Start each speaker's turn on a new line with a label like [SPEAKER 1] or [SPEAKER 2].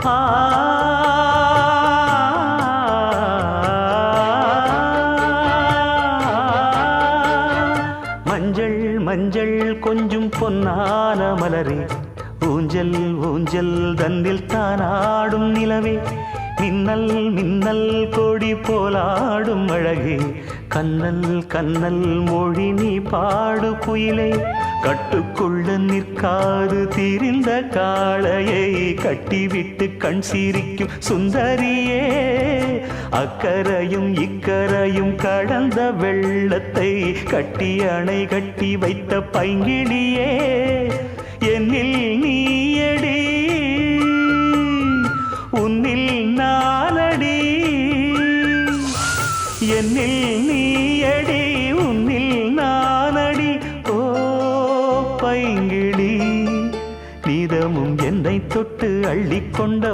[SPEAKER 1] ஆ மஞ்சள் மஞ்சள் கொஞ்சம் பொன்னான மலரே, ஊஞ்சல் ஊஞ்சல் தந்தில் தானாடும் நிலவே, மின்னல் மின்னல் கொடி போலாடும் அழகே, கண்ணல் கண்ணல் மொழி நீ பாடு குயிலே, கட்டுக்குள்ள நிற்காது திரிந்த காளையை கட்டிவிட்டு கண் சிரிக்கும் சுந்தரியே, அக்கரையும் இக்கரையும் கடந்த வெள்ளத்தை கட்டி அணை கட்டி வைத்த பைங்கிளியே, என்னில் நீயடி உன்னில் நானடி, என்னில் நீயடி உன்னில் நானடி. ஓ பைங்கிளி, நீதமும் என்னை தொட்டு அள்ளிக்கொண்ட